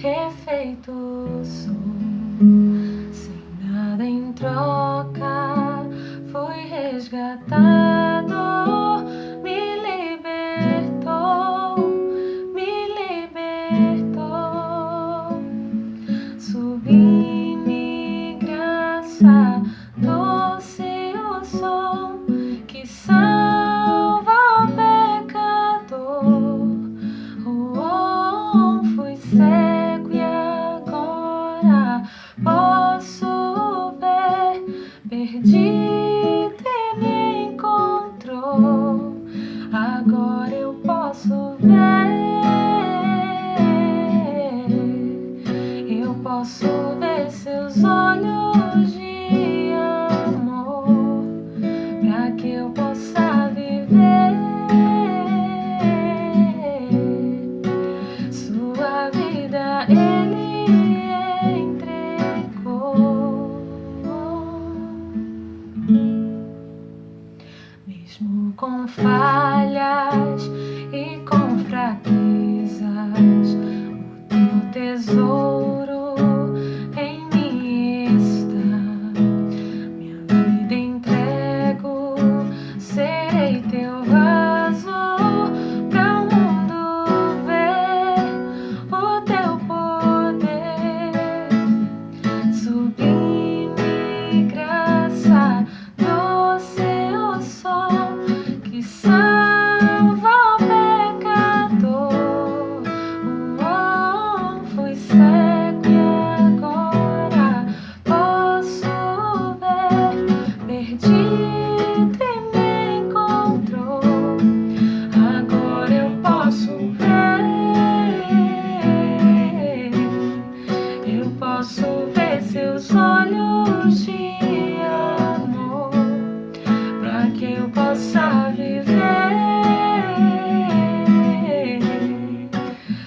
refeito sou, sem nada em troca, fui resgatado, me libertou, sublime graça, doce o som que salva o pecador. Fui cego e agora posso ver, perdido e me encontrou. Agora eu posso ver, eu posso ver seus olhos de amor, para que eu possa viver. Sua vida Ele entregou. Mesmo com falhas e com fraquezas, o teu tesouro em mim está. Minha vida entrego, serei teu vaso para o mundo ver o teu poder. Sublime graça, doce o som que salva o pecador. Fui cego e agora posso ver, perdido e me encontrou. Agora eu posso ver, eu posso ver seus olhos de amor, para que eu possa viver.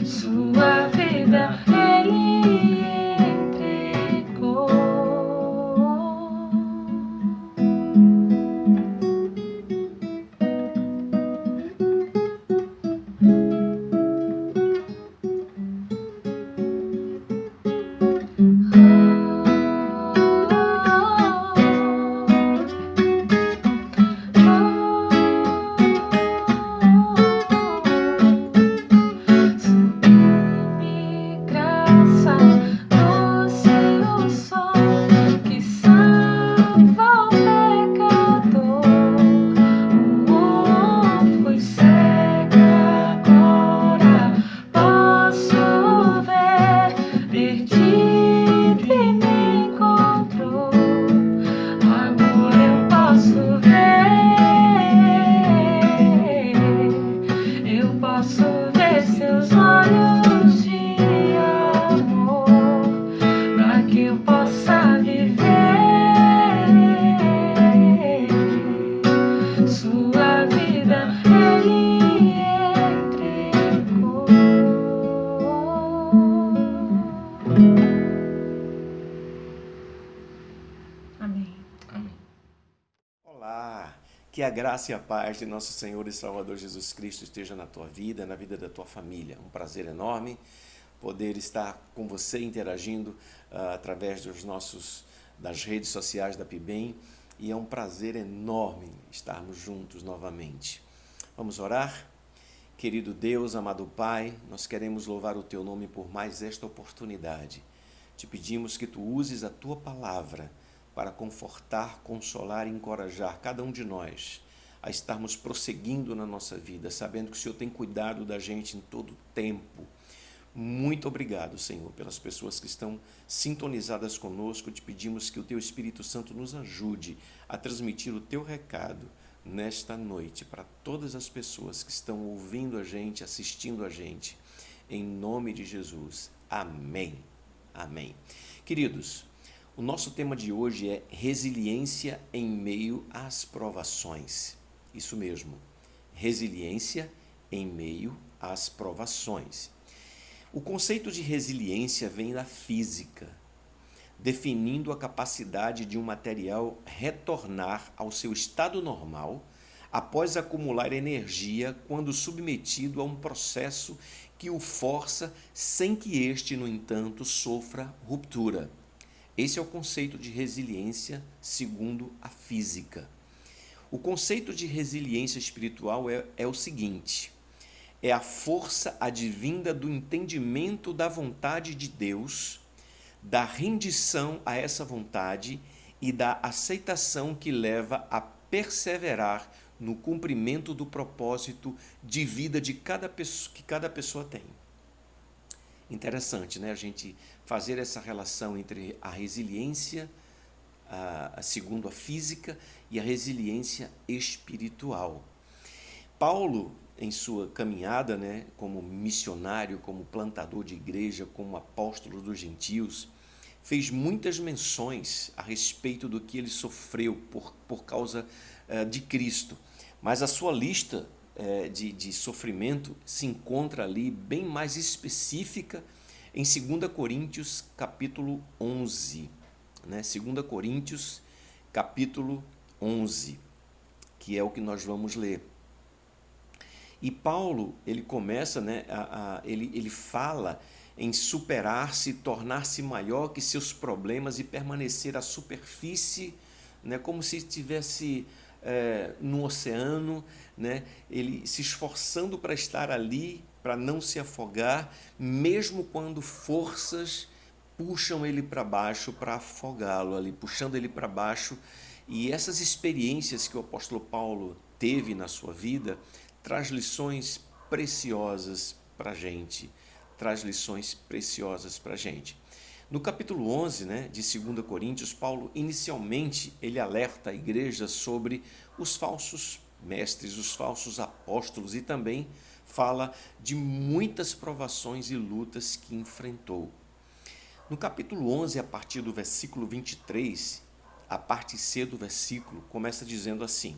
Sua vida Ele entregou. Sublime graça, doce o som que salva o pecador. Fui cega, agora posso ver, perdido e me encontrou. Agora eu posso ver, eu posso ver seus olhos de amor, para que eu possa viver. Sua vida Ele entregou. Amém. Olá, que a graça e a paz de nosso Senhor e Salvador Jesus Cristo esteja na tua vida, na vida da tua família. Um prazer enorme poder estar com você interagindo através das redes sociais da PIBEM, e é um prazer enorme estarmos juntos novamente. Vamos orar? Querido Deus, amado Pai, nós queremos louvar o teu nome por mais esta oportunidade. Te pedimos que tu uses a tua palavra para confortar, consolar e encorajar cada um de nós a estarmos prosseguindo na nossa vida, sabendo que o Senhor tem cuidado da gente em todo o tempo. Muito obrigado, Senhor, pelas pessoas que estão sintonizadas conosco. Te pedimos que o Teu Espírito Santo nos ajude a transmitir o Teu recado nesta noite para todas as pessoas que estão ouvindo a gente, assistindo a gente. Em nome de Jesus. Amém. Amém. Queridos, o nosso tema de hoje é resiliência em meio às provações. Isso mesmo, resiliência em meio às provações. O conceito de resiliência vem da física, definindo a capacidade de um material retornar ao seu estado normal após acumular energia quando submetido a um processo que o força sem que este, no entanto, sofra ruptura. Esse é o conceito de resiliência segundo a física. O conceito de resiliência espiritual é o seguinte: é a força advinda do entendimento da vontade de Deus, da rendição a essa vontade e da aceitação que leva a perseverar no cumprimento do propósito de vida de que cada pessoa tem. Interessante, né? A gente fazer essa relação entre a resiliência, segundo a física, e a resiliência espiritual. Paulo, em sua caminhada, né, como missionário, como plantador de igreja, como apóstolo dos gentios, fez muitas menções a respeito do que ele sofreu por causa de Cristo. Mas a sua lista de sofrimento se encontra ali bem mais específica em 2 Coríntios capítulo 11. Né? 2 Coríntios capítulo 11, que é o que nós vamos ler. E Paulo, ele começa, né, ele fala em superar-se, tornar-se maior que seus problemas e permanecer à superfície, né, como se estivesse no oceano, né, ele se esforçando para estar ali, para não se afogar, mesmo quando forças puxam ele para baixo para afogá-lo ali, puxando ele para baixo. E essas experiências que o apóstolo Paulo teve na sua vida traz lições preciosas para a gente, traz lições preciosas para a gente. No capítulo 11, né, de 2 Coríntios, Paulo inicialmente ele alerta a igreja sobre os falsos mestres, os falsos apóstolos, e também fala de muitas provações e lutas que enfrentou. No capítulo 11, a partir do versículo 23, a parte C do versículo começa dizendo assim: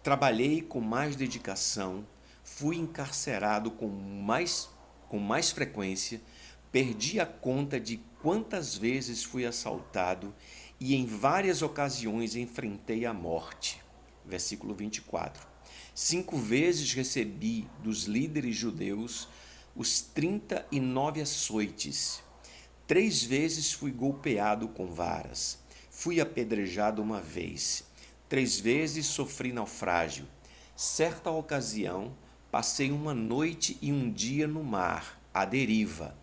trabalhei com mais dedicação, fui encarcerado com mais frequência, perdi a conta de quantas vezes fui assaltado e em várias ocasiões enfrentei a morte. Versículo 24. 5 vezes recebi dos líderes judeus os 39 açoites. 3 vezes fui golpeado com varas. Fui apedrejado uma vez. 3 vezes sofri naufrágio. Certa ocasião, passei uma noite e um dia no mar, à deriva.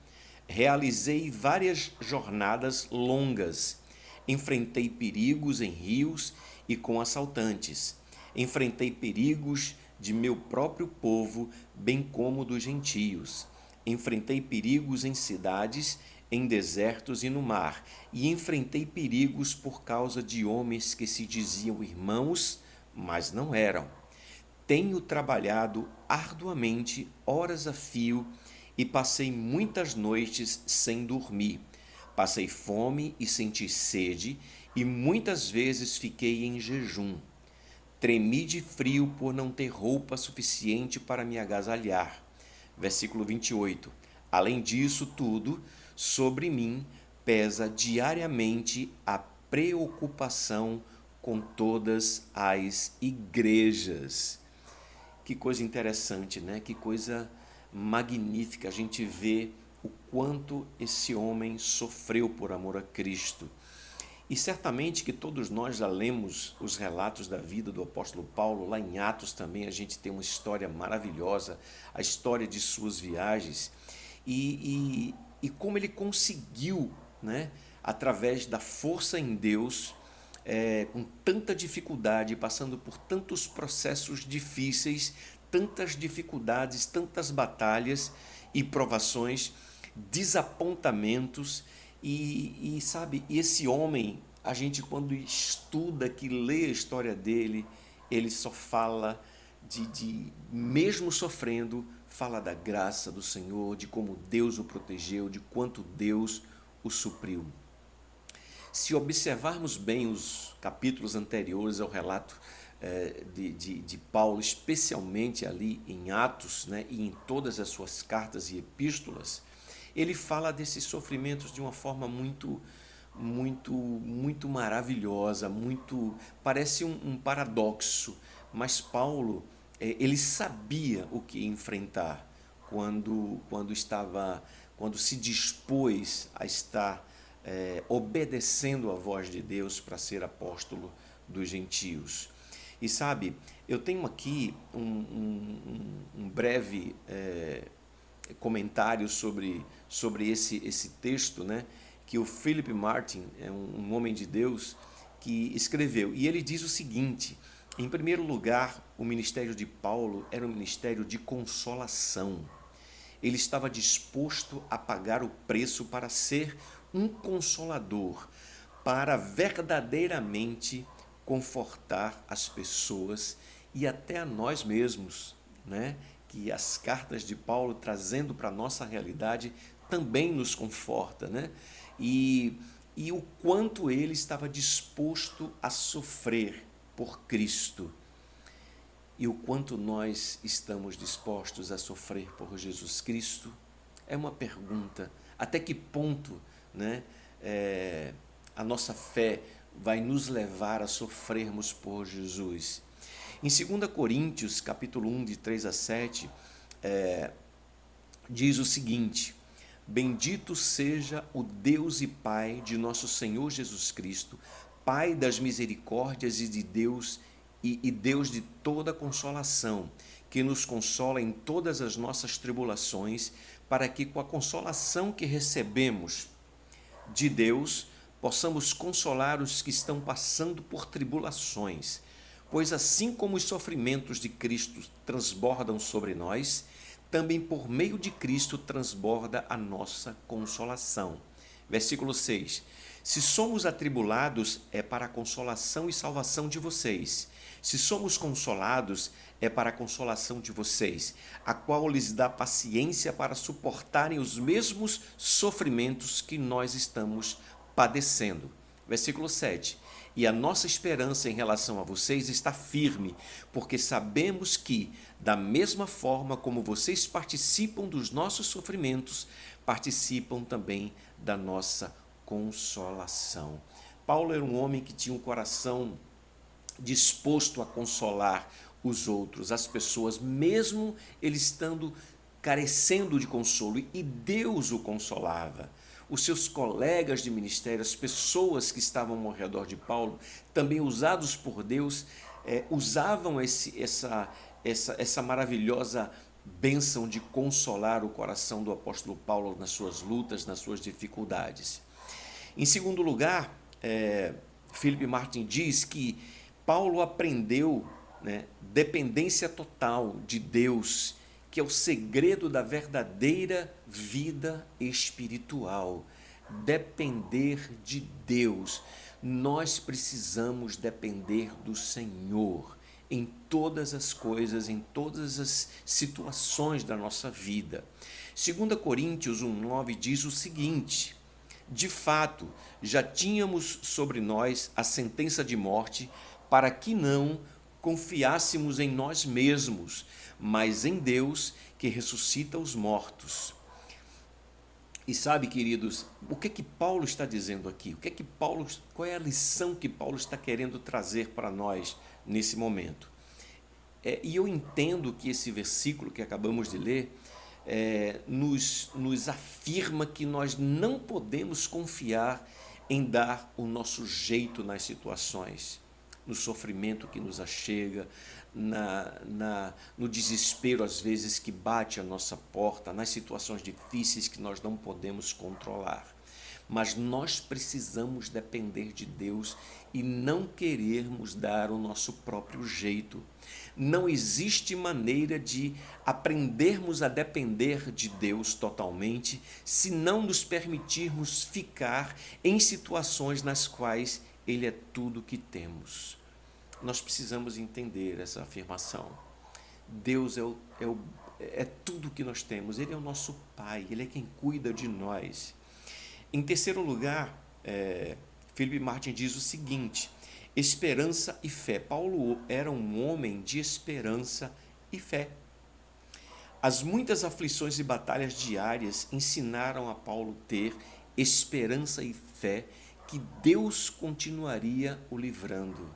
Realizei várias jornadas longas. Enfrentei perigos em rios e com assaltantes. Enfrentei perigos de meu próprio povo, bem como dos gentios. Enfrentei perigos em cidades, em desertos e no mar, e enfrentei perigos por causa de homens que se diziam irmãos, mas não eram. Tenho trabalhado arduamente, horas a fio, e passei muitas noites sem dormir. Passei fome e senti sede, e muitas vezes fiquei em jejum. Tremi de frio por não ter roupa suficiente para me agasalhar. Versículo 28. Além disso tudo, sobre mim pesa diariamente a preocupação com todas as igrejas. Que coisa interessante, né? Que coisa magnífica a gente vê o quanto esse homem sofreu por amor a Cristo. E certamente que todos nós já lemos os relatos da vida do apóstolo Paulo. Lá em Atos também a gente tem uma história maravilhosa, a história de suas viagens. E como ele conseguiu, né, através da força em Deus, com tanta dificuldade, passando por tantos processos difíceis, tantas dificuldades, tantas batalhas e provações, desapontamentos, sabe, esse homem, a gente quando estuda, que lê a história dele, ele só fala mesmo sofrendo, fala da graça do Senhor, de como Deus o protegeu, de quanto Deus o supriu. Se observarmos bem os capítulos anteriores ao relato de Paulo, especialmente ali em Atos, né, e em todas as suas cartas e epístolas, ele fala desses sofrimentos de uma forma muito maravilhosa, parece um paradoxo, mas Paulo, ele sabia o que enfrentar quando se dispôs a estar obedecendo à voz de Deus para ser apóstolo dos gentios. E sabe, eu tenho aqui um breve comentário sobre esse texto, né, que o Philip Martin, é um homem de Deus, que escreveu. E ele diz o seguinte: em primeiro lugar, o ministério de Paulo era um ministério de consolação. Ele estava disposto a pagar o preço para ser um consolador, para verdadeiramente confortar as pessoas e até a nós mesmos, né? Que as cartas de Paulo, trazendo para a nossa realidade, também nos conforta, né? E o quanto ele estava disposto a sofrer por Cristo e o quanto nós estamos dispostos a sofrer por Jesus Cristo, é uma pergunta. Até que ponto, né, a nossa fé vai nos levar a sofrermos por Jesus? Em 2 Coríntios, capítulo 1, de 3 a 7, diz o seguinte: bendito seja o Deus e Pai de nosso Senhor Jesus Cristo, Pai das misericórdias e de Deus e Deus de toda consolação, que nos consola em todas as nossas tribulações, para que com a consolação que recebemos de Deus, possamos consolar os que estão passando por tribulações. Pois assim como os sofrimentos de Cristo transbordam sobre nós, também por meio de Cristo transborda a nossa consolação. Versículo 6. Se somos atribulados, é para a consolação e salvação de vocês. Se somos consolados, é para a consolação de vocês, a qual lhes dá paciência para suportarem os mesmos sofrimentos que nós estamos padecendo. Versículo 7. E a nossa esperança em relação a vocês está firme, porque sabemos que, da mesma forma como vocês participam dos nossos sofrimentos, participam também da nossa consolação. Paulo era um homem que tinha um coração disposto a consolar os outros, as pessoas, mesmo ele estando carecendo de consolo, e Deus o consolava. Os seus colegas de ministério, as pessoas que estavam ao redor de Paulo, também usados por Deus, usavam essa maravilhosa bênção de consolar o coração do apóstolo Paulo nas suas lutas, nas suas dificuldades. Em segundo lugar, Philip Martin diz que Paulo aprendeu, né, dependência total de Deus, que é o segredo da verdadeira vida espiritual. Depender de Deus. Nós precisamos depender do Senhor em todas as coisas, em todas as situações da nossa vida. 2 Coríntios 1,9 diz o seguinte: de fato, já tínhamos sobre nós a sentença de morte, para que não confiássemos em nós mesmos, mas em Deus, que ressuscita os mortos. E sabe, queridos, o que Paulo está dizendo aqui? Qual é a lição que Paulo está querendo trazer para nós nesse momento? E eu entendo que esse versículo que acabamos de ler nos afirma que nós não podemos confiar em dar o nosso jeito nas situações, no sofrimento que nos achega, no desespero às vezes que bate à nossa porta, nas situações difíceis que nós não podemos controlar. Mas nós precisamos depender de Deus e não querermos dar o nosso próprio jeito. Não existe maneira de aprendermos a depender de Deus totalmente se não nos permitirmos ficar em situações nas quais Ele é tudo que temos. Nós precisamos entender essa afirmação. Deus é tudo que nós temos. Ele é o nosso Pai, Ele é quem cuida de nós. Em terceiro lugar, Philip Martin diz o seguinte: esperança e fé. Paulo era um homem de esperança e fé. As muitas aflições e batalhas diárias ensinaram a Paulo ter esperança e fé que Deus continuaria o livrando.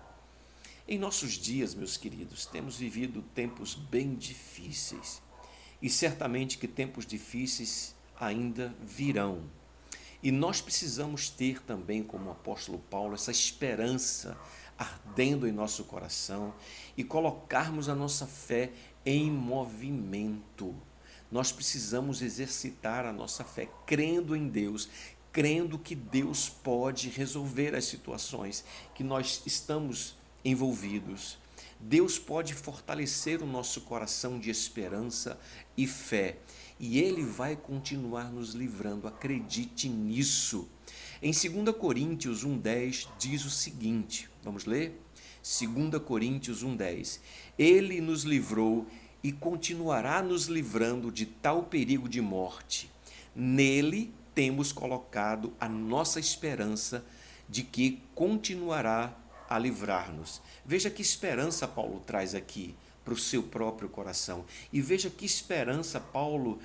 Em nossos dias, meus queridos, temos vivido tempos bem difíceis. e certamente que tempos difíceis ainda virão. E nós precisamos ter também, como o apóstolo Paulo, essa esperança ardendo em nosso coração e colocarmos a nossa fé em movimento. Nós precisamos exercitar a nossa fé crendo em Deus, crendo que Deus pode resolver as situações que nós estamos envolvidos. Deus pode fortalecer o nosso coração de esperança e fé, e Ele vai continuar nos livrando, acredite nisso. Em 2 Coríntios 1,10 diz o seguinte, vamos ler? 2 Coríntios 1,10: Ele nos livrou e continuará nos livrando de tal perigo de morte. Nele temos colocado a nossa esperança de que continuará a livrar-nos. Veja que esperança Paulo traz aqui para o seu próprio coração. E veja que esperança Paulo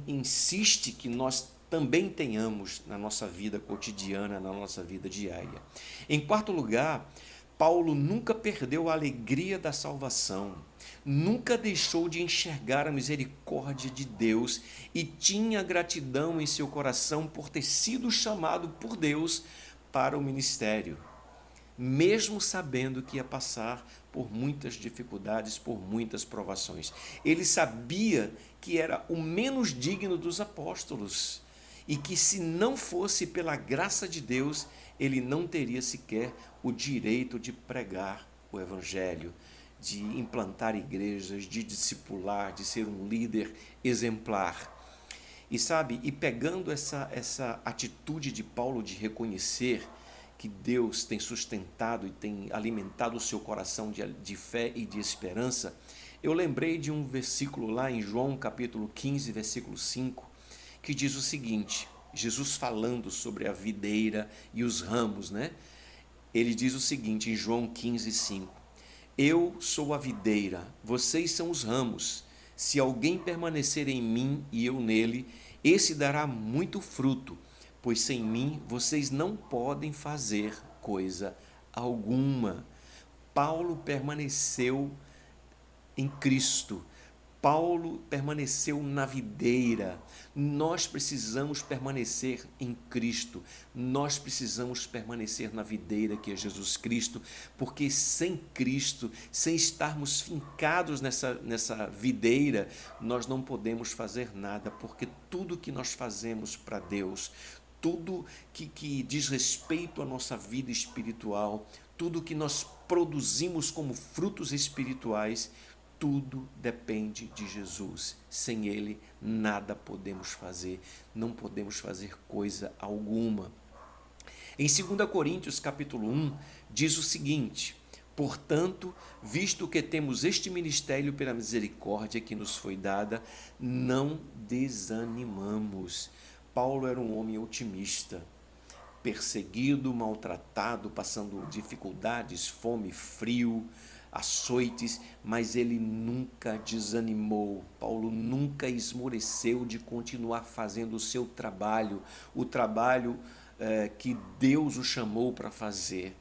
insiste que nós também tenhamos na nossa vida cotidiana, na nossa vida diária. Em quarto lugar, Paulo nunca perdeu a alegria da salvação, nunca deixou de enxergar a misericórdia de Deus e tinha gratidão em seu coração por ter sido chamado por Deus para o ministério, mesmo sabendo que ia passar por muitas dificuldades, por muitas provações. Ele sabia que era o menos digno dos apóstolos e que, se não fosse pela graça de Deus, ele não teria sequer o direito de pregar o evangelho, de implantar igrejas, de discipular, de ser um líder exemplar. E sabe, e pegando essa atitude de Paulo de reconhecer que Deus tem sustentado e tem alimentado o seu coração de fé e de esperança, eu lembrei de um versículo lá em João capítulo 15, versículo 5, que diz o seguinte, Jesus falando sobre a videira e os ramos, né? Ele diz o seguinte em João 15, 5, Eu sou a videira, vocês são os ramos. Se alguém permanecer em mim e eu nele, esse dará muito fruto, pois sem mim vocês não podem fazer coisa alguma. Paulo permaneceu em Cristo. Paulo permaneceu na videira. Nós precisamos permanecer em Cristo. Nós precisamos permanecer na videira que é Jesus Cristo, porque sem Cristo, sem estarmos fincados nessa videira, nós não podemos fazer nada, porque tudo que nós fazemos para Deus, tudo que diz respeito à nossa vida espiritual, tudo que nós produzimos como frutos espirituais, tudo depende de Jesus. Sem Ele, nada podemos fazer. Não podemos fazer coisa alguma. Em 2 Coríntios, capítulo 1, diz o seguinte, Portanto, visto que temos este ministério pela misericórdia que nos foi dada, não desanimamos. Paulo era um homem otimista, perseguido, maltratado, passando dificuldades, fome, frio, açoites, mas ele nunca desanimou. Paulo nunca esmoreceu de continuar fazendo o seu trabalho, o trabalho que Deus o chamou para fazer.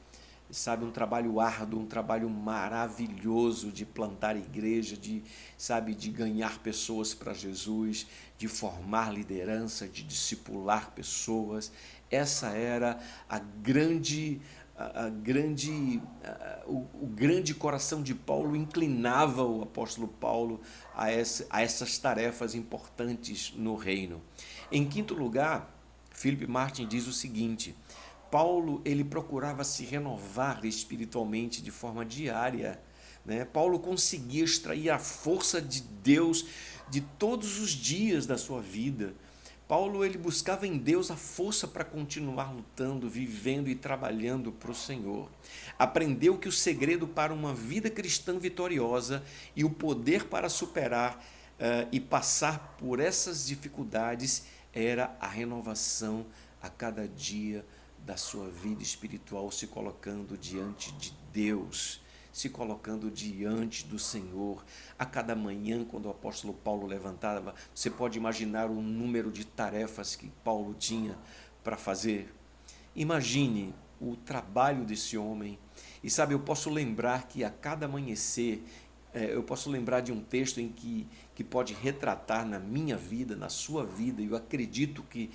Sabe, um trabalho árduo, um trabalho maravilhoso de plantar igreja, de ganhar pessoas para Jesus, de formar liderança, de discipular pessoas. Essa era o grande coração de Paulo, inclinava o apóstolo Paulo a essas tarefas importantes no reino. Em quinto lugar, Philip Martin diz o seguinte, Paulo ele procurava se renovar espiritualmente de forma diária, né? Paulo conseguia extrair a força de Deus de todos os dias da sua vida. Paulo ele buscava em Deus a força para continuar lutando, vivendo e trabalhando para o Senhor. Aprendeu que o segredo para uma vida cristã vitoriosa e o poder para superar e passar por essas dificuldades era a renovação a cada dia da sua vida espiritual, se colocando diante de Deus, se colocando diante do Senhor. A cada manhã, quando o apóstolo Paulo levantava, você pode imaginar o número de tarefas que Paulo tinha para fazer. Imagine o trabalho desse homem. E sabe, eu posso lembrar que a cada amanhecer, eu posso lembrar de um texto em que pode retratar na minha vida, na sua vida, e eu acredito que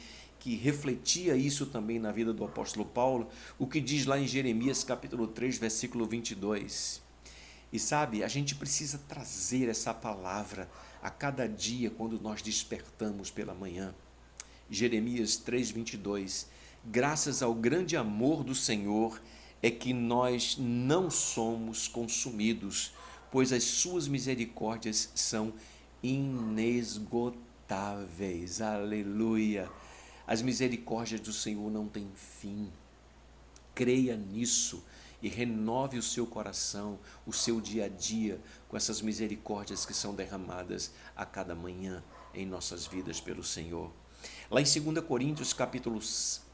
refletia isso também na vida do apóstolo Paulo, o que diz lá em Jeremias capítulo 3, versículo 22. E sabe, a gente precisa trazer essa palavra a cada dia quando nós despertamos pela manhã. Jeremias 3, 22. Graças ao grande amor do Senhor é que nós não somos consumidos, pois as suas misericórdias são inesgotáveis. Aleluia! As misericórdias do Senhor não têm fim. Creia nisso e renove o seu coração, o seu dia a dia, com essas misericórdias que são derramadas a cada manhã em nossas vidas pelo Senhor. Lá em 2 Coríntios capítulo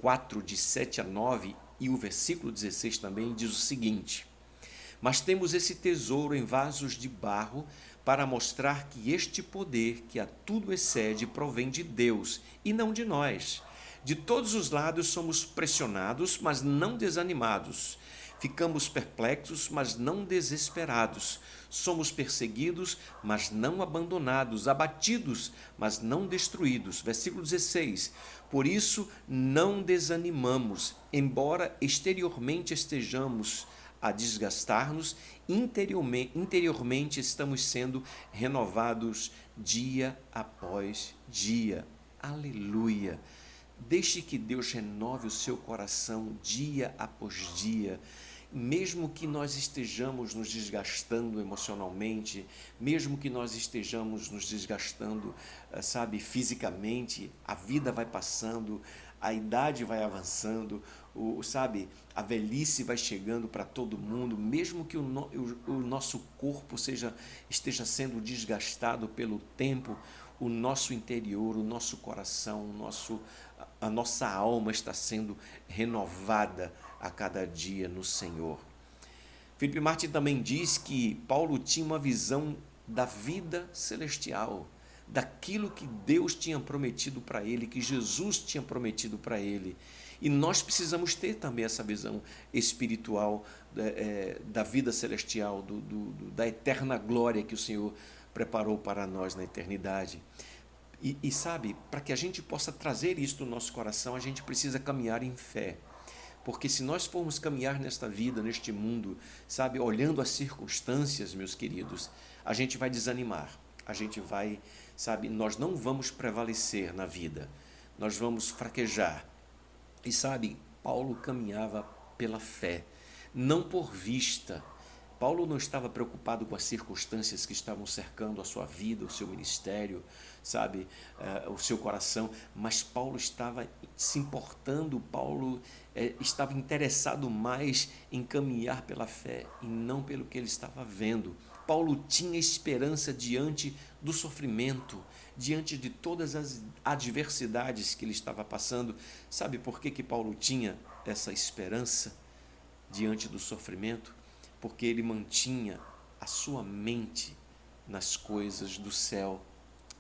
4, de 7 a 9, e o versículo 16 também diz o seguinte: mas temos esse tesouro em vasos de barro para mostrar que este poder que a tudo excede provém de Deus e não de nós. De todos os lados somos pressionados, mas não desanimados. Ficamos perplexos, mas não desesperados. Somos perseguidos, mas não abandonados. Abatidos, mas não destruídos. Versículo 16. Por isso não desanimamos, embora exteriormente estejamos a desgastar-nos, interiormente estamos sendo renovados dia após dia. Aleluia! Deixe que Deus renove o seu coração dia após dia. Mesmo que nós estejamos nos desgastando emocionalmente, mesmo que nós estejamos nos desgastando, sabe, fisicamente, a vida vai passando, a idade vai avançando, sabe, a velhice vai chegando para todo mundo, mesmo que o nosso corpo esteja sendo desgastado pelo tempo, o nosso interior, o nosso coração, a nossa alma está sendo renovada a cada dia no Senhor. Felipe Martin também diz que Paulo tinha uma visão da vida celestial, daquilo que Deus tinha prometido para ele, que Jesus tinha prometido para ele. E nós precisamos ter também essa visão espiritual da vida celestial, da eterna glória que o Senhor preparou para nós na eternidade. E sabe, para que a gente possa trazer isso no nosso coração, a gente precisa caminhar em fé. Porque se nós formos caminhar nesta vida, neste mundo, sabe, olhando as circunstâncias, meus queridos, a gente vai desanimar. A gente vai, sabe, nós não vamos prevalecer na vida. Nós vamos fraquejar. E sabe, Paulo caminhava pela fé, não por vista. Paulo não estava preocupado com as circunstâncias que estavam cercando a sua vida, o seu ministério, sabe, o seu coração, mas Paulo estava se importando, Paulo estava interessado mais em caminhar pela fé e não pelo que ele estava vendo. Paulo tinha esperança diante do sofrimento, diante de todas as adversidades que ele estava passando. Sabe por que Paulo tinha essa esperança diante do sofrimento? Porque ele mantinha a sua mente nas coisas do céu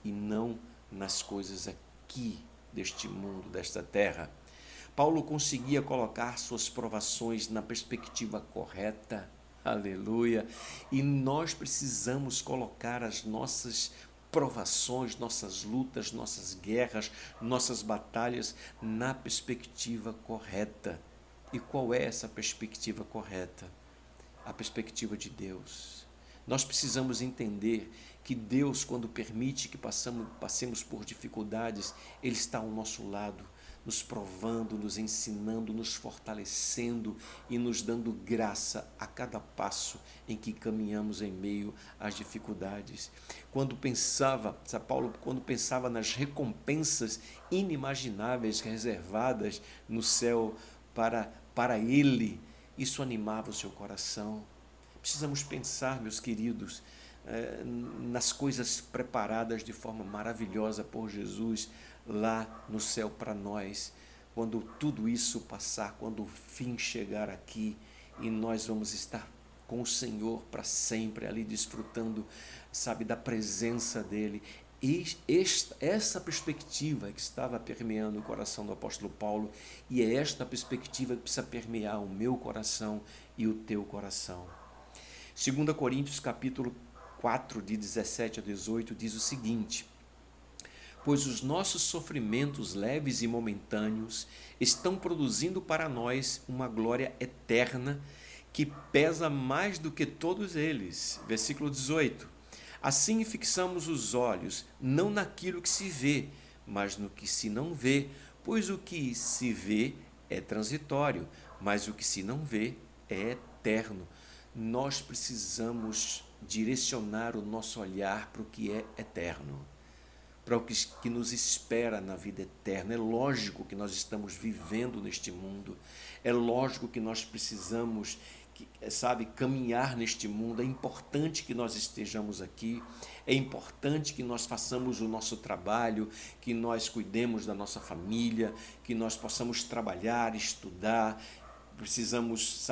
e não nas coisas aqui deste mundo, desta terra. Paulo conseguia colocar suas provações na perspectiva correta. Aleluia! E nós precisamos colocar as nossas provações, nossas lutas, nossas guerras, nossas batalhas na perspectiva correta. E qual é essa perspectiva correta? A perspectiva de Deus. Nós precisamos entender que Deus, quando permite que passemos por dificuldades, Ele está ao nosso lado, nos provando, nos ensinando, nos fortalecendo e nos dando graça a cada passo em que caminhamos em meio às dificuldades. Quando pensava nas recompensas inimagináveis reservadas no céu para Ele, isso animava o seu coração. Precisamos pensar, meus queridos, nas coisas preparadas de forma maravilhosa por Jesus lá no céu para nós, quando tudo isso passar, quando o fim chegar aqui e nós vamos estar com o Senhor para sempre, ali desfrutando, sabe, da presença dEle. E essa perspectiva que estava permeando o coração do apóstolo Paulo, e é esta perspectiva que precisa permear o meu coração e o teu coração. 2 Coríntios capítulo 4, de 17 a 18, diz o seguinte: pois os nossos sofrimentos leves e momentâneos estão produzindo para nós uma glória eterna que pesa mais do que todos eles. Versículo 18. Assim fixamos os olhos, não naquilo que se vê, mas no que se não vê, pois o que se vê é transitório, mas o que se não vê é eterno. Nós precisamos direcionar o nosso olhar para o que é eterno, para o que nos espera na vida eterna. É lógico que nós estamos vivendo neste mundo, é lógico que nós precisamos, caminhar neste mundo. É importante que nós estejamos aqui, é importante que nós façamos o nosso trabalho, que nós cuidemos da nossa família, que nós possamos trabalhar, estudar, precisamos,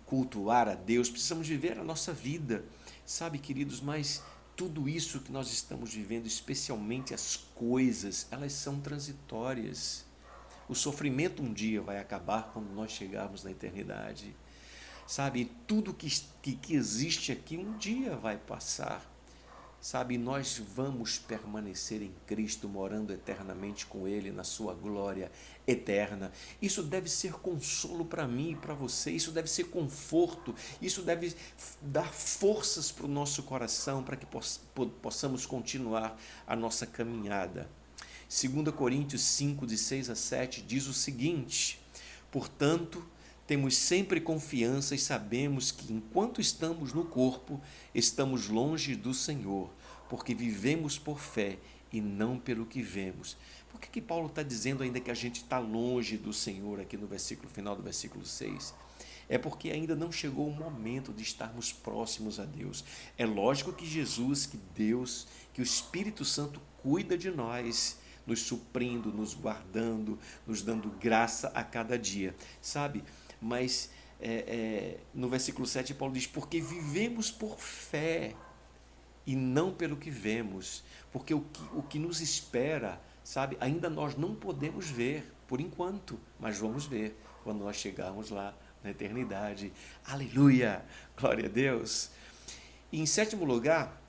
cultuar a Deus, precisamos viver a nossa vida, queridos, mas tudo isso que nós estamos vivendo, especialmente as coisas, elas são transitórias. O sofrimento um dia vai acabar quando nós chegarmos na eternidade. Tudo que existe aqui um dia vai passar. Nós vamos permanecer em Cristo, morando eternamente com Ele na sua glória eterna. Isso deve ser consolo para mim e para você, isso deve ser conforto, isso deve dar forças para o nosso coração, para que possamos continuar a nossa caminhada. 2 Coríntios 5, de 6 a 7, diz o seguinte: portanto, temos sempre confiança e sabemos que, enquanto estamos no corpo, estamos longe do Senhor, porque vivemos por fé e não pelo que vemos. Por que Paulo está dizendo ainda que a gente está longe do Senhor aqui no final do versículo 6? É porque ainda não chegou o momento de estarmos próximos a Deus. É lógico que Jesus, que Deus, que o Espírito Santo cuida de nós, nos suprindo, nos guardando, nos dando graça a cada dia, Mas no versículo 7, Paulo diz: porque vivemos por fé e não pelo que vemos, porque o que nos espera, ainda nós não podemos ver por enquanto, mas vamos ver quando nós chegarmos lá na eternidade. Aleluia, glória a Deus. E em sétimo lugar,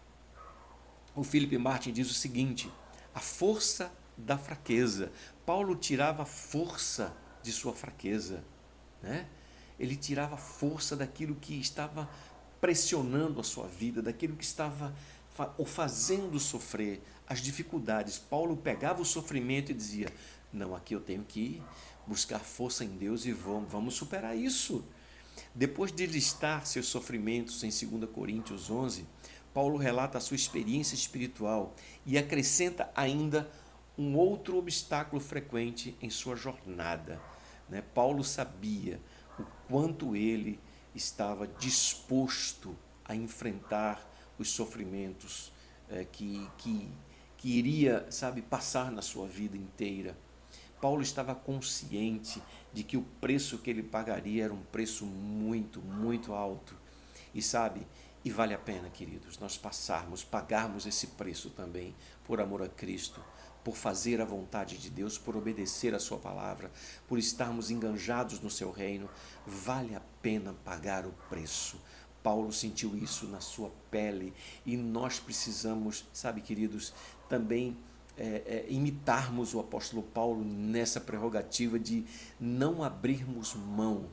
o Philip Martin diz o seguinte: a força da fraqueza. Paulo tirava força de sua fraqueza, Ele tirava força daquilo que estava pressionando a sua vida, daquilo que estava o fazendo sofrer, as dificuldades. Paulo pegava o sofrimento e dizia: não, aqui eu tenho que buscar força em Deus e vamos superar isso. Depois de listar seus sofrimentos em 2 Coríntios 11, Paulo relata a sua experiência espiritual e acrescenta ainda um outro obstáculo frequente em sua jornada. Paulo sabia o quanto ele estava disposto a enfrentar os sofrimentos que iria, passar na sua vida inteira. Paulo estava consciente de que o preço que ele pagaria era um preço muito, muito alto. E vale a pena, queridos, nós pagarmos esse preço também, por amor a Cristo, por fazer a vontade de Deus, por obedecer a sua palavra, por estarmos enganjados no seu reino. Vale a pena pagar o preço. Paulo sentiu isso na sua pele e nós precisamos, queridos, também imitarmos o apóstolo Paulo nessa prerrogativa de não abrirmos mão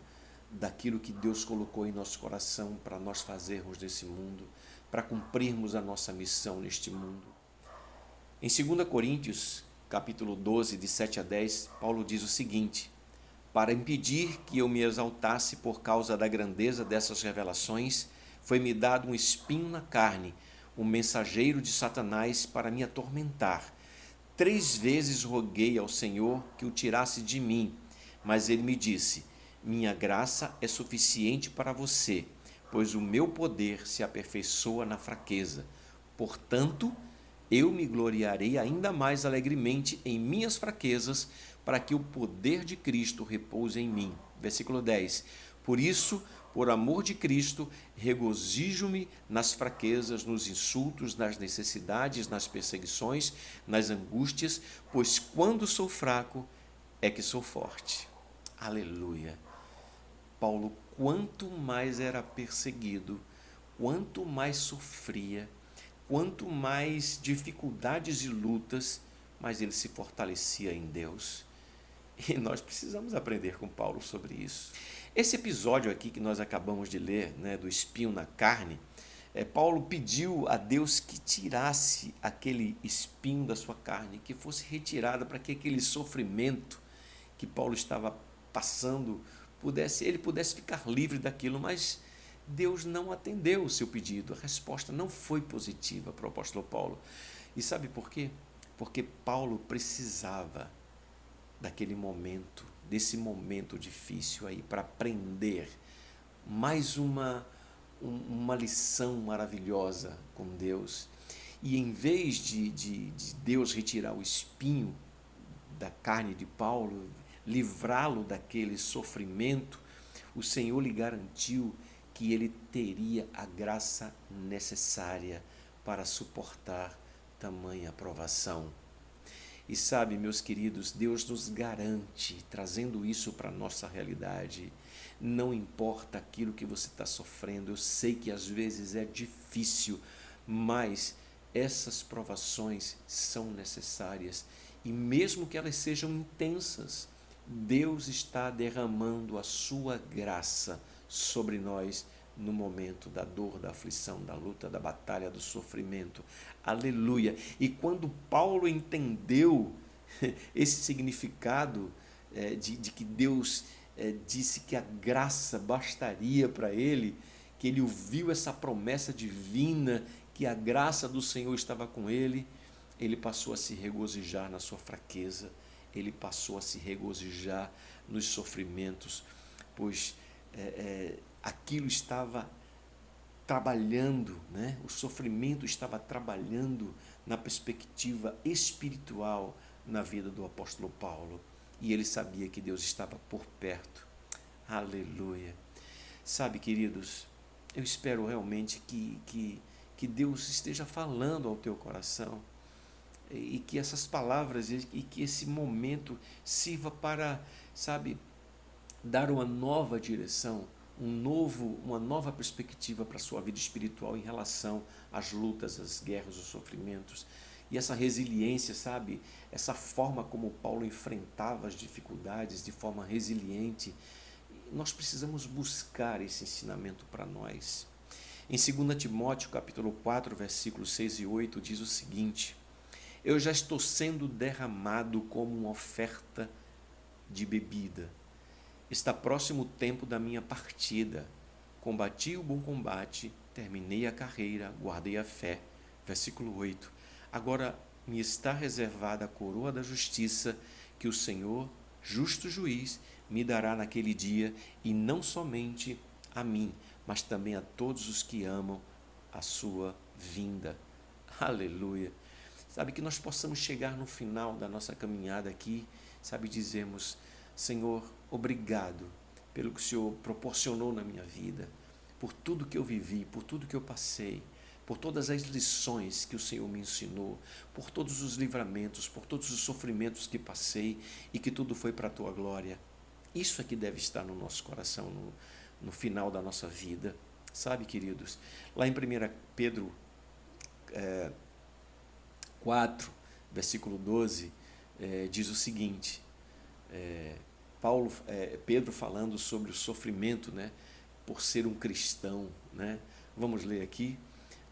daquilo que Deus colocou em nosso coração para nós fazermos nesse mundo, para cumprirmos a nossa missão neste mundo. Em 2 Coríntios, capítulo 12, de 7 a 10, Paulo diz o seguinte: para impedir que eu me exaltasse por causa da grandeza dessas revelações, foi-me dado um espinho na carne, um mensageiro de Satanás para me atormentar. 3 vezes roguei ao Senhor que o tirasse de mim, mas ele me disse: minha graça é suficiente para você, pois o meu poder se aperfeiçoa na fraqueza. Portanto, eu me gloriarei ainda mais alegremente em minhas fraquezas, para que o poder de Cristo repouse em mim. Versículo 10. Por isso, por amor de Cristo, regozijo-me nas fraquezas, nos insultos, nas necessidades, nas perseguições, nas angústias, pois quando sou fraco é que sou forte. Aleluia. Paulo, quanto mais era perseguido, quanto mais sofria, quanto mais dificuldades e lutas, mais ele se fortalecia em Deus. E nós precisamos aprender com Paulo sobre isso. Esse episódio aqui que nós acabamos de ler, né, do espinho na carne, Paulo pediu a Deus que tirasse aquele espinho da sua carne, que fosse retirado para que aquele sofrimento que Paulo estava passando, ele pudesse ficar livre daquilo, mas Deus não atendeu o seu pedido, a resposta não foi positiva para o apóstolo Paulo. E sabe por quê? Porque Paulo precisava daquele momento, desse momento difícil aí, para aprender mais uma lição maravilhosa com Deus. E em vez de Deus retirar o espinho da carne de Paulo, livrá-lo daquele sofrimento, o Senhor lhe garantiu que ele teria a graça necessária para suportar tamanha provação. E sabe, meus queridos, Deus nos garante, trazendo isso para a nossa realidade, não importa aquilo que você está sofrendo, eu sei que às vezes é difícil, mas essas provações são necessárias e mesmo que elas sejam intensas, Deus está derramando a sua graça sobre nós no momento da dor, da aflição, da luta, da batalha, do sofrimento. Aleluia! E quando Paulo entendeu esse significado de que Deus disse que a graça bastaria para ele, que ele ouviu essa promessa divina, que a graça do Senhor estava com ele, ele passou a se regozijar na sua fraqueza, ele passou a se regozijar nos sofrimentos, pois aquilo estava trabalhando, né? O sofrimento estava trabalhando na perspectiva espiritual na vida do apóstolo Paulo. E ele sabia que Deus estava por perto. Aleluia. Sabe, queridos, eu espero realmente que Deus esteja falando ao teu coração e que essas palavras e que esse momento sirva para, sabe, dar uma nova direção, uma nova perspectiva para a sua vida espiritual em relação às lutas, às guerras, aos sofrimentos. E essa resiliência, sabe, essa forma como Paulo enfrentava as dificuldades de forma resiliente, nós precisamos buscar esse ensinamento para nós. Em 2 Timóteo, capítulo 4, versículos 6 e 8, diz o seguinte: eu já estou sendo derramado como uma oferta de bebida. Está próximo o tempo da minha partida. Combati o bom combate, terminei a carreira, guardei a fé. Versículo 8. Agora me está reservada a coroa da justiça, que o Senhor, justo juiz, me dará naquele dia, e não somente a mim, mas também a todos os que amam a sua vinda. Aleluia! Sabe, que nós possamos chegar no final da nossa caminhada aqui, sabe, dizermos: Senhor, obrigado pelo que o Senhor proporcionou na minha vida, por tudo que eu vivi, por tudo que eu passei, por todas as lições que o Senhor me ensinou, por todos os livramentos, por todos os sofrimentos que passei e que tudo foi para a Tua glória. Isso é que deve estar no nosso coração no final da nossa vida. Sabe, queridos, lá em 1 Pedro 4, versículo 12, diz o seguinte, Pedro falando sobre o sofrimento, né, por ser um cristão, né? Vamos ler aqui,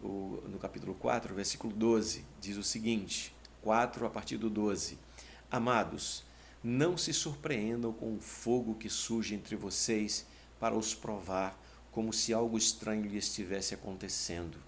no capítulo 4, versículo 12, diz o seguinte, 4 a partir do 12, amados, não se surpreendam com o fogo que surge entre vocês para os provar, como se algo estranho lhe estivesse acontecendo,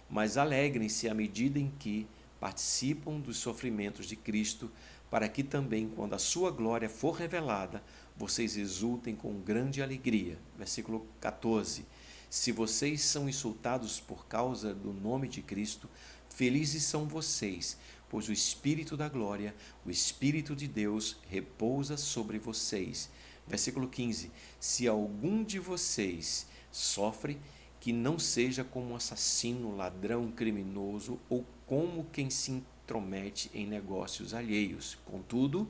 mas alegrem-se à medida em que participam dos sofrimentos de Cristo, para que também, quando a sua glória for revelada, vocês exultem com grande alegria. Versículo 14. Se vocês são insultados por causa do nome de Cristo, felizes são vocês, pois o Espírito da glória, o Espírito de Deus, repousa sobre vocês. Versículo 15. Se algum de vocês sofre, que não seja como um assassino, ladrão, criminoso ou como quem se intromete em negócios alheios. Contudo,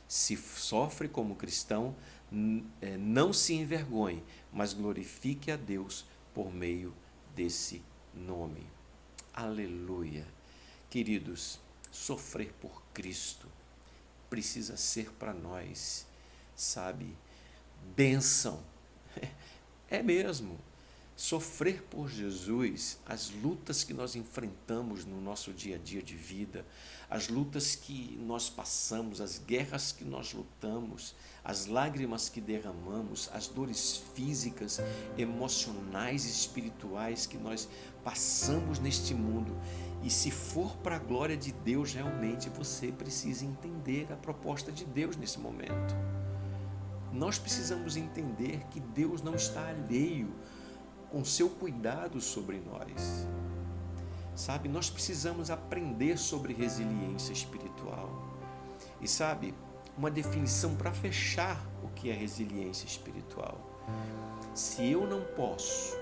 se sofre como cristão, não se envergonhe, mas glorifique a Deus por meio desse nome. Aleluia. Queridos, sofrer por Cristo precisa ser para nós, sabe, bênção. É mesmo. Sofrer por Jesus, as lutas que nós enfrentamos no nosso dia a dia de vida, as lutas que nós passamos, as guerras que nós lutamos, as lágrimas que derramamos, as dores físicas, emocionais e espirituais que nós passamos neste mundo. E se for para a glória de Deus, realmente você precisa entender a proposta de Deus nesse momento. Nós precisamos entender que Deus não está alheio com seu cuidado sobre nós. Sabe, nós precisamos aprender sobre resiliência espiritual. E sabe, uma definição para fechar o que é resiliência espiritual. Se eu não posso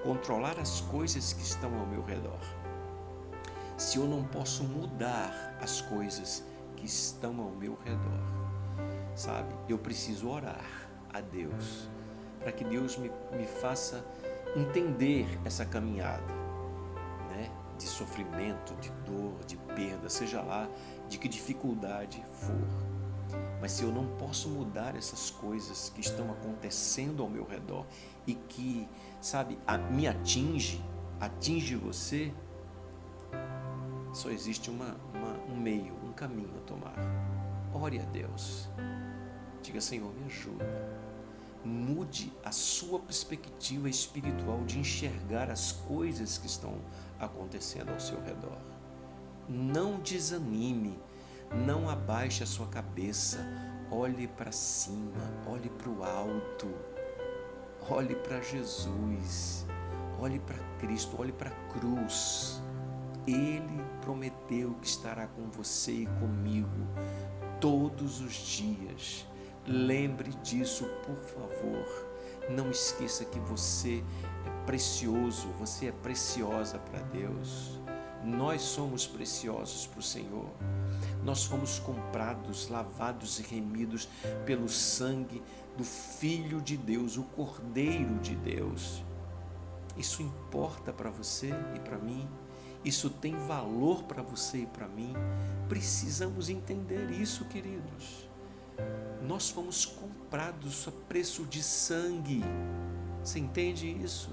controlar as coisas que estão ao meu redor, se eu não posso mudar as coisas que estão ao meu redor, sabe, eu preciso orar a Deus para que Deus me faça entender essa caminhada, né? De sofrimento, de dor, de perda, seja lá de que dificuldade for. Mas se eu não posso mudar essas coisas que estão acontecendo ao meu redor e que, sabe, me atinge você, só existe um meio, um caminho a tomar. Ore a Deus. Diga: Senhor, me ajuda. Mude a sua perspectiva espiritual de enxergar as coisas que estão acontecendo ao seu redor. Não desanime, não abaixe a sua cabeça, olhe para cima, olhe para o alto, olhe para Jesus, olhe para Cristo, olhe para a cruz. Ele prometeu que estará com você e comigo todos os dias. Lembre disso, por favor. Não esqueça que você é precioso, você é preciosa para Deus. Nós somos preciosos para o Senhor. Nós fomos comprados, lavados e remidos pelo sangue do Filho de Deus, o Cordeiro de Deus. Isso importa para você e para mim. Isso tem valor para você e para mim. Precisamos entender isso, queridos. Nós fomos comprados a preço de sangue. Você entende isso?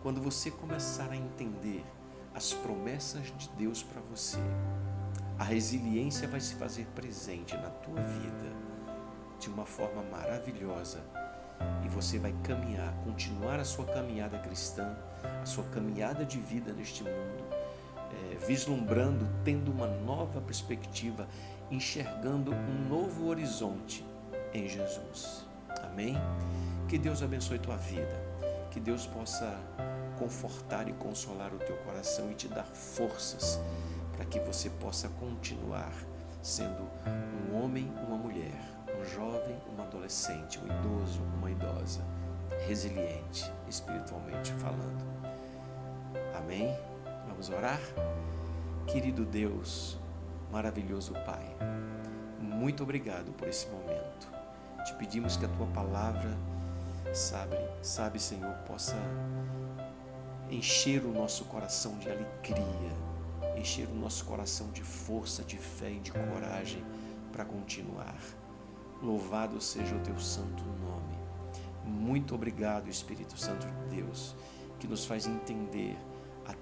Quando você começar a entender as promessas de Deus para você, a resiliência vai se fazer presente na tua vida de uma forma maravilhosa. E você vai caminhar, continuar a sua caminhada cristã, a sua caminhada de vida neste mundo, vislumbrando, tendo uma nova perspectiva, enxergando um novo horizonte em Jesus. Amém? Que Deus abençoe tua vida, que Deus possa confortar e consolar o teu coração e te dar forças para que você possa continuar sendo um homem, uma mulher, um jovem, um adolescente, um idoso, uma idosa, resiliente, espiritualmente falando. Amém? Vamos orar? Querido Deus, maravilhoso Pai, muito obrigado por esse momento. Te pedimos que a Tua palavra, sabe, Senhor, possa encher o nosso coração de alegria, encher o nosso coração de força, de fé e de coragem para continuar. Louvado seja o Teu santo nome. Muito obrigado, Espírito Santo de Deus, que nos faz entender a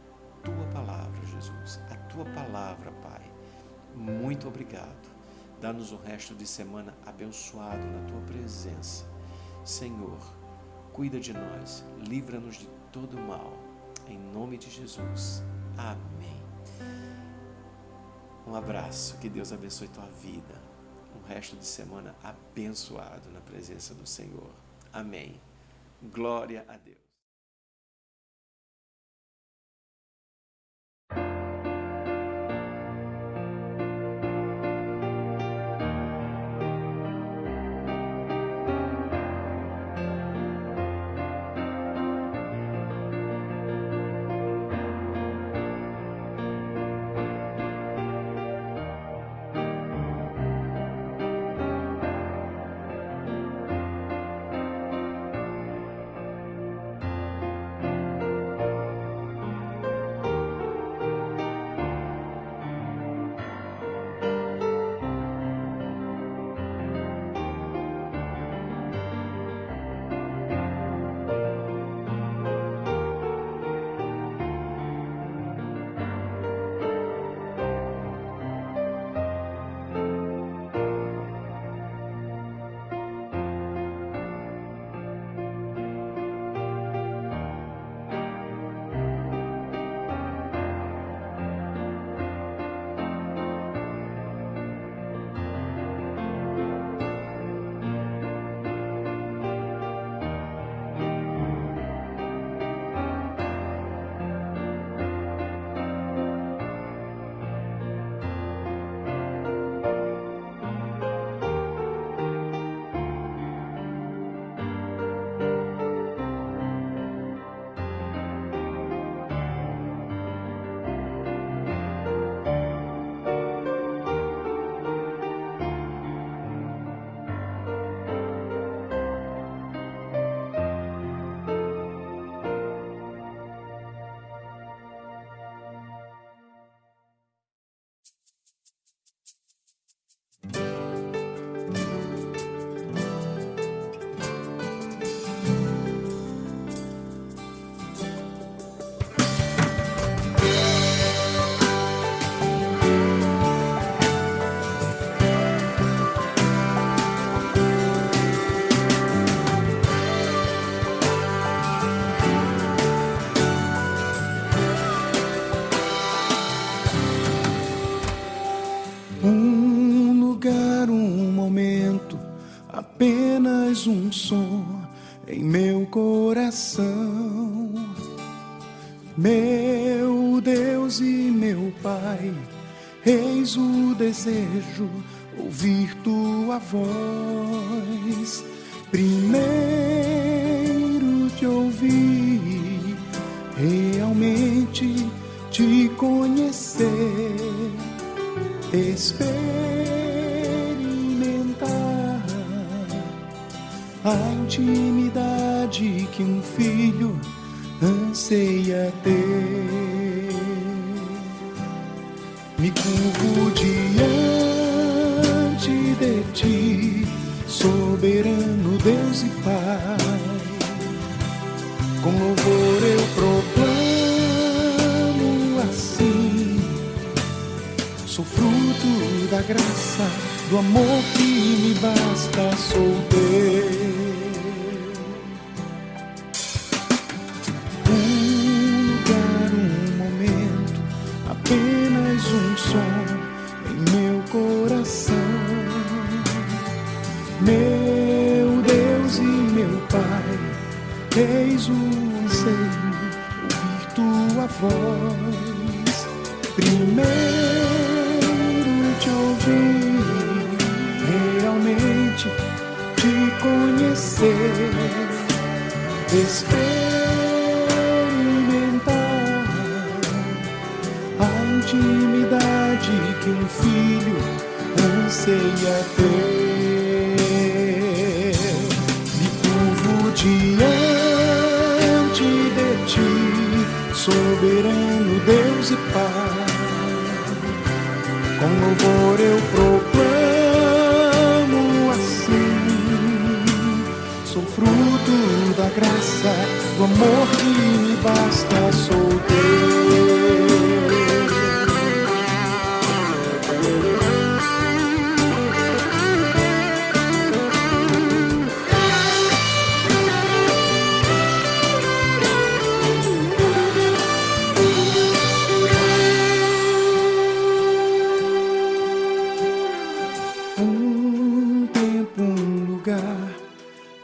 Tua palavra, Jesus, a Tua palavra, Pai. Muito obrigado. Dá-nos o resto de semana abençoado na Tua presença. Senhor, cuida de nós, livra-nos de todo mal. Em nome de Jesus. Amém. Um abraço, que Deus abençoe tua vida. Um resto de semana abençoado na presença do Senhor. Amém. Glória a Deus. apenas um som em meu coração. Meu Deus e meu Pai, eis o desejo, ouvir tua voz. Primeiro te ouvir, realmente te conhecer, experimentar a intimidade que um filho anseia ter. Me curvo diante de ti, soberano Deus e Pai. Com louvor eu proclamo assim: sou fruto da graça, do amor que me basta, sou teu. Apenas um som em meu coração. Meu Deus e meu Pai, eis o anseio, ouvir tua voz. Primeiro te ouvir, realmente te conhecer, intimidade que um filho anseia ter. Me curvo diante de ti, soberano Deus e Pai. Com louvor eu proclamo assim: sou fruto da graça, do amor que me basta, sou teu.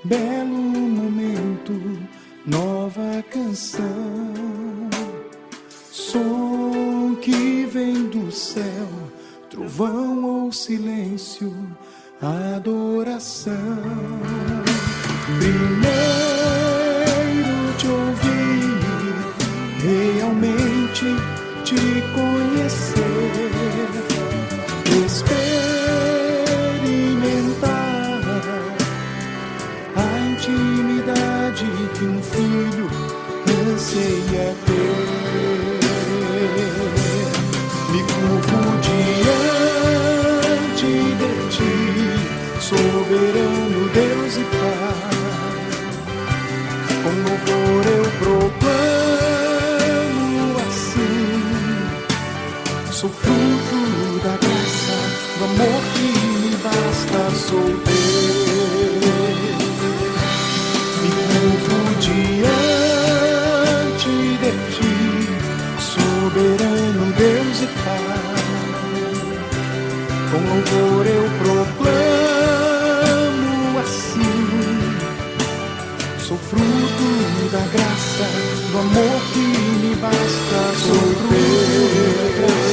Belo momento, nova canção, som que vem do céu, trovão ou silêncio, adoração. Primeiro te ouvir, realmente te conhecer, intimidade que um filho anseia ter. Me curvo diante de ti, soberano Deus e Pai. Com louvor eu proclamo assim: sou fruto da graça, do amor que me basta, sou teu. Diante de ti, soberano Deus e Pai. Com louvor eu proclamo assim: sou fruto da graça, do amor que me basta, sou teu.